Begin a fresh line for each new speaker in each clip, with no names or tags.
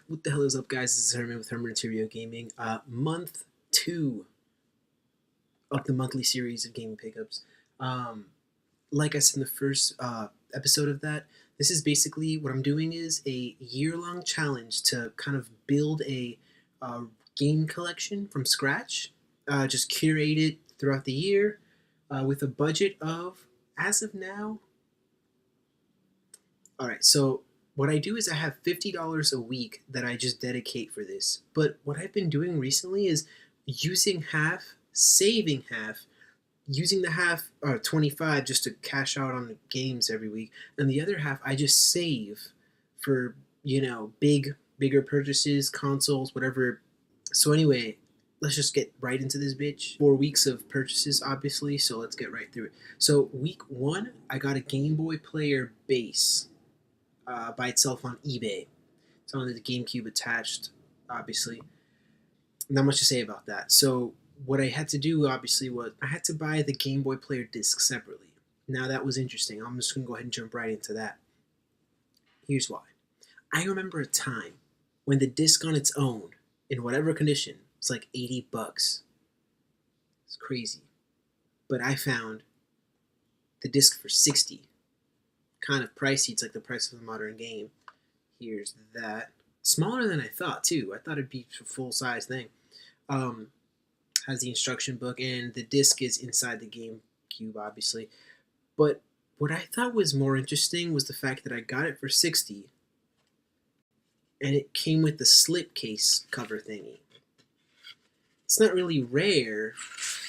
What the hell is up, guys? This is Herman with Herman Interior Gaming. Month 2 of the monthly series of gaming pickups. Like I said in the first episode of that, this is basically what I'm doing is a year-long challenge to kind of build a game collection from scratch. Just curate it throughout the year with a budget of, as of now. All right, so what I do is I have $50 a week that I just dedicate for this. But what I've been doing recently is using half, saving half, using the half, 25 just to cash out on the games every week, and the other half I just save for, bigger purchases, consoles, whatever. So anyway, let's just get right into this bitch. 4 weeks of purchases, obviously, so let's get right through it. So week 1, I got a Game Boy Player base by itself on eBay. It's on the GameCube attached, obviously. Not much to say about that. So what I had to do, obviously, was I had to buy the Game Boy Player disc separately. Now that was interesting. I'm just going to go ahead and jump right into that. Here's why. I remember a time when the disc on its own, in whatever condition, was like $80. It's crazy. But I found the disc for 60. Kind of pricey. It's like the price of a modern game. Here's that. Smaller than I thought, too. I thought it'd be a full-size thing. Has the instruction book, and the disc is inside the GameCube, obviously. But what I thought was more interesting was the fact that I got it for 60, and it came with the slipcase cover thingy. It's not really rare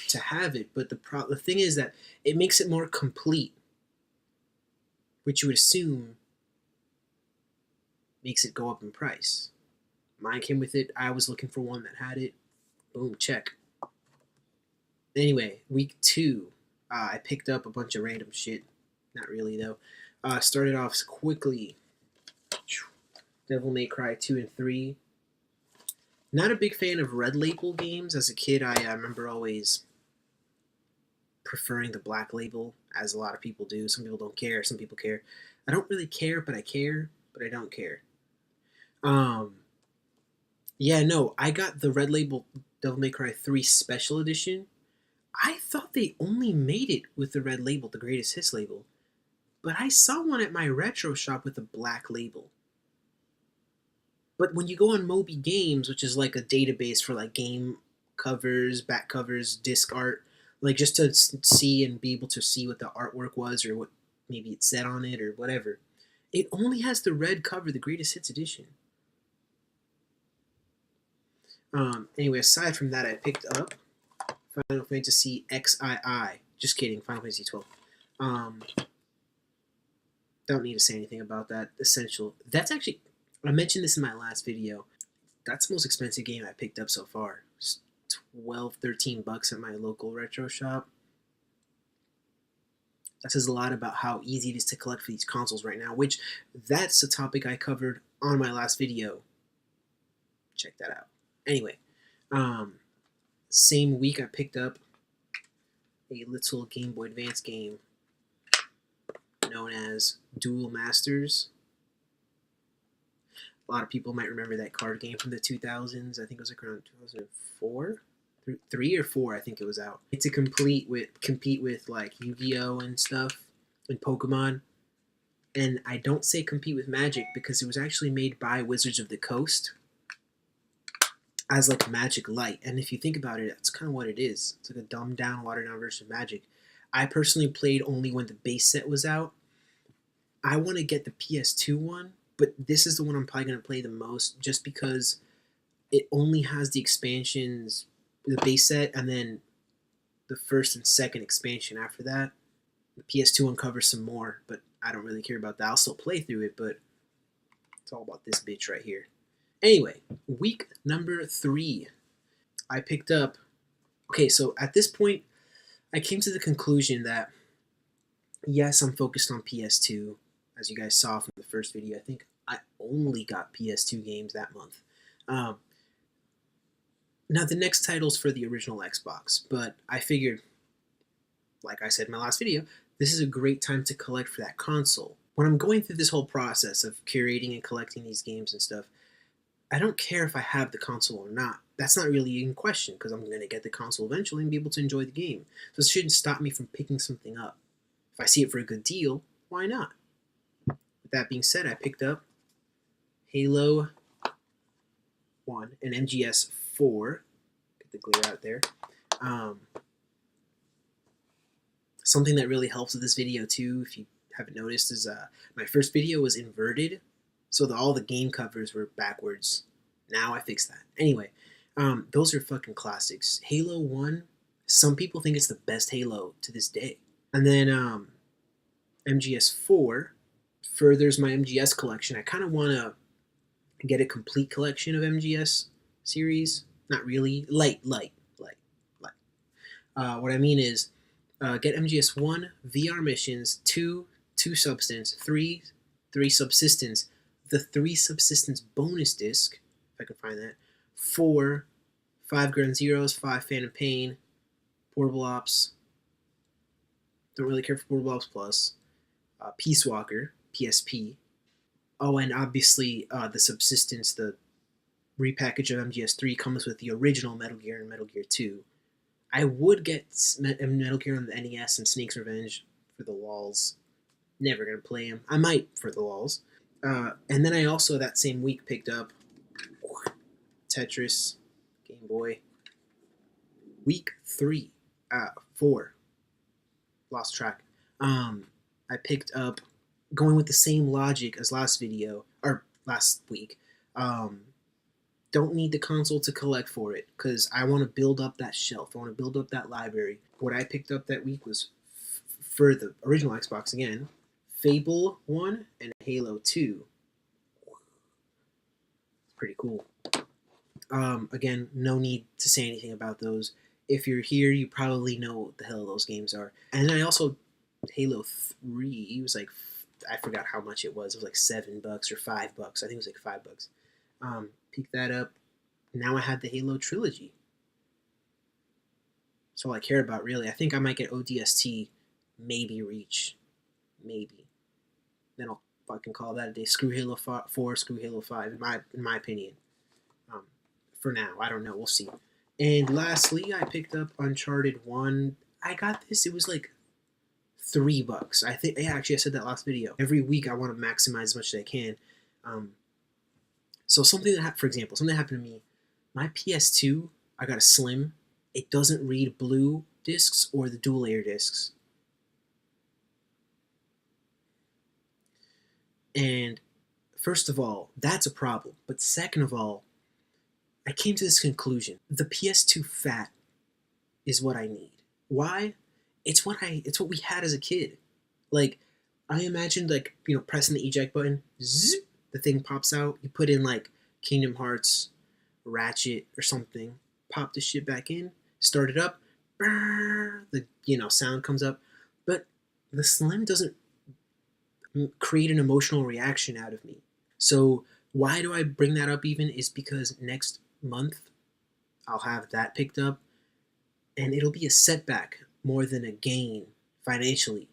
to have it, but the thing is that it makes it more complete, which you would assume makes it go up in price. Mine came with it. I was looking for one that had it. Boom, check. Anyway, week 2, I picked up a bunch of random shit. Not really, though. Started off quickly. Devil May Cry 2 and 3. Not a big fan of Red Label games. As a kid, I remember always preferring the Black Label, as a lot of people do. Some people don't care, some people care. I don't really care, but I care, but I don't care. Yeah, no, I got the Red Label Devil May Cry 3 Special Edition. I thought they only made it with the Red Label, the Greatest Hits label. But I saw one at my retro shop with a Black Label. But when you go on Moby Games, which is like a database for like game covers, back covers, disc art, like just to see and be able to see what the artwork was or what maybe it said on it or whatever, it only has the red cover, the Greatest Hits edition. Anyway, aside from that, I picked up Final Fantasy XII. Just kidding, Final Fantasy 12. Don't need to say anything about that. Essential. That's actually, I mentioned this in my last video. That's the most expensive game I picked up so far. It's 12, 13 bucks at my local retro shop. That says a lot about how easy it is to collect for these consoles right now, which that's a topic I covered on my last video. Check that out. Anyway, same week I picked up a little Game Boy Advance game known as Duel Masters. A lot of people might remember that card game from the 2000s. I think it was like around 2004, 3 or 4. I think it was out. To compete with like Yu-Gi-Oh and stuff and Pokemon. And I don't say compete with Magic because it was actually made by Wizards of the Coast as like Magic Light. And if you think about it, that's kind of what it is. It's like a dumbed down, watered down version of Magic. I personally played only when the base set was out. I want to get the PS2 one, but this is the one I'm probably going to play the most just because it only has the expansions, the base set, and then the first and second expansion after that. The PS2 one covers some more, but I don't really care about that. I'll still play through it, but it's all about this bitch right here. Anyway, week number 3, I picked up... Okay, so at this point, I came to the conclusion that, yes, I'm focused on PS2. As you guys saw from the first video, I think I only got PS2 games that month. Now, the next title's for the original Xbox, but I figured, like I said in my last video, this is a great time to collect for that console. When I'm going through this whole process of curating and collecting these games and stuff, I don't care if I have the console or not. That's not really in question because I'm going to get the console eventually and be able to enjoy the game. So it shouldn't stop me from picking something up. If I see it for a good deal, why not? With that being said, I picked up Halo 1 and MGS 4. Get the glare out there. Um, Something that really helps with this video too, if you haven't noticed, is my first video was inverted, so all the game covers were backwards. Now I fixed that. Anyway, those are fucking classics. Halo 1, some people think it's the best Halo to this day. And then MGS 4 furthers my MGS collection. I kind of want to get a complete collection of MGS series. Not really. Light. What I mean is, get MGS 1, VR missions, 2 substance, 3 subsistence, the 3 subsistence bonus disc, if I can find that, 4 5 Ground Zeroes, 5 Phantom Pain, Portable Ops, don't really care for Portable Ops Plus, Peace Walker, PSP, oh, and obviously the subsistence, the repackage of MGS3 comes with the original Metal Gear and Metal Gear 2. I would get Metal Gear on the NES and Snake's Revenge for the walls. Never gonna play them. I might for the walls. And then I also that same week picked up Tetris, Game Boy. Week 3, 4, lost track. I picked up, going with the same logic as last video or last week. Don't need the console to collect for it because I want to build up that shelf. I want to build up that library. What I picked up that week was for the original Xbox again, Fable 1 and Halo 2. It's pretty cool. Again, no need to say anything about those. If you're here, you probably know what the hell those games are. And I also, Halo 3, it was like, I forgot how much it was. It was like $7 or $5. I think it was like $5. Pick that up. Now I have the Halo trilogy. That's all I care about, really. I think I might get ODST, maybe Reach, maybe. Then I'll fucking call that a day. Screw Halo 4, screw Halo 5, in my opinion. For now, I don't know. We'll see. And lastly, I picked up Uncharted 1. I got this. It was like $3. I think. Yeah, actually, I said that last video. Every week, I want to maximize as much as I can. So something that, for example, something that happened to me. My PS2, I got a Slim. It doesn't read blue discs or the dual layer discs. And first of all, that's a problem. But second of all, I came to this conclusion. The PS2 fat is what I need. Why? It's what we had as a kid. Like, I imagined, like, pressing the eject button, zip, the thing pops out. You put in like Kingdom Hearts, Ratchet or something, pop the shit back in, start it up, the sound comes up. But the Slim doesn't create an emotional reaction out of me. So why do I bring that up even is because next month I'll have that picked up and it'll be a setback more than a gain financially.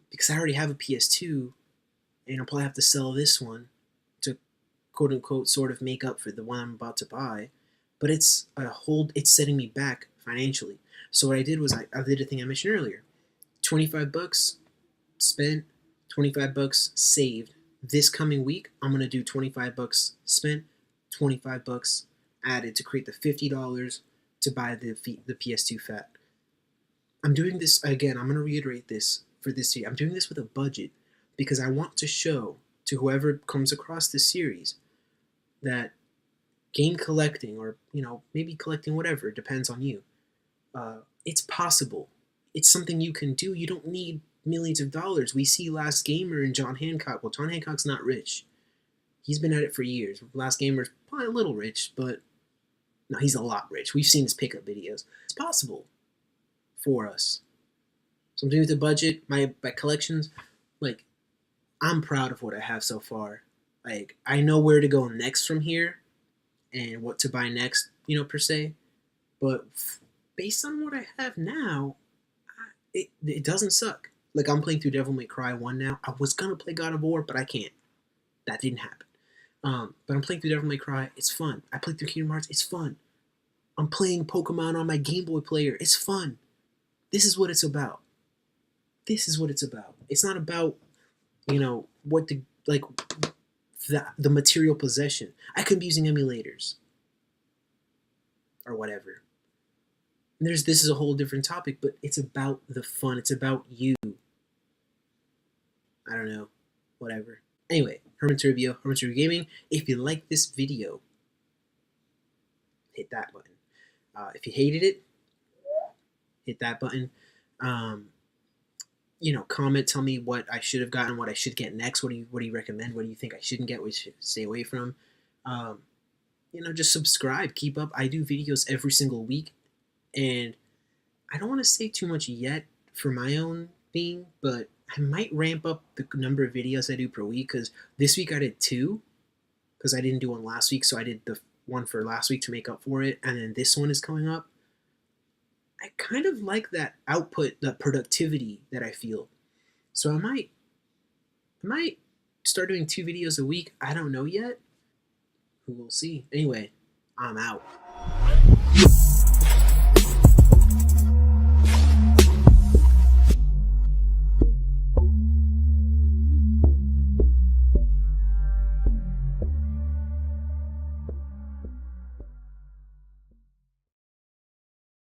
Because I already have a PS2 and I'll probably have to sell this one to quote unquote sort of make up for the one I'm about to buy. But it's setting me back financially. So what I did was I did a thing I mentioned earlier. $25 spent, $25 saved. This coming week, I'm gonna do $25 spent, $25 added to create the $50 to buy the PS2 fat. I'm doing this again. I'm gonna reiterate this for this year. I'm doing this with a budget because I want to show to whoever comes across this series that game collecting, or maybe collecting, whatever, it depends on you. It's possible. It's something you can do. You don't need millions of dollars. We see Last Gamer and John Hancock. Well, John Hancock's not rich. He's been at it for years. Last Gamer's probably a little rich, but no, he's a lot rich. We've seen his pickup videos. It's possible for us. Something with a budget, my collections, like, I'm proud of what I have so far. Like, I know where to go next from here and what to buy next, per se. But based on what I have now, it doesn't suck. Like, I'm playing through Devil May Cry 1 now. I was going to play God of War, but I can't. That didn't happen. But I'm playing through Devil May Cry. It's fun. I played through Kingdom Hearts. It's fun. I'm playing Pokemon on my Game Boy player. It's fun. This is what it's about. This is what it's about. It's not about, what the like the material possession. I could be using emulators or whatever. And this is a whole different topic, but it's about the fun. It's about you. I don't know. Whatever. Anyway, Herman's Review Gaming. If you like this video, hit that button. If you hated it, hit that button. Comment, tell me what I should have gotten, what I should get next. What do you recommend? What do you think I shouldn't get? What should stay away from? Just subscribe. Keep up. I do videos every single week, and I don't want to say too much yet for my own being, but I might ramp up the number of videos I do per week, because this week I did 2, because I didn't do one last week, so I did the one for last week to make up for it, and then this one is coming up. I kind of like that output, that productivity that I feel. So I might start doing 2 videos a week. I don't know yet. Who will see? Anyway, I'm out.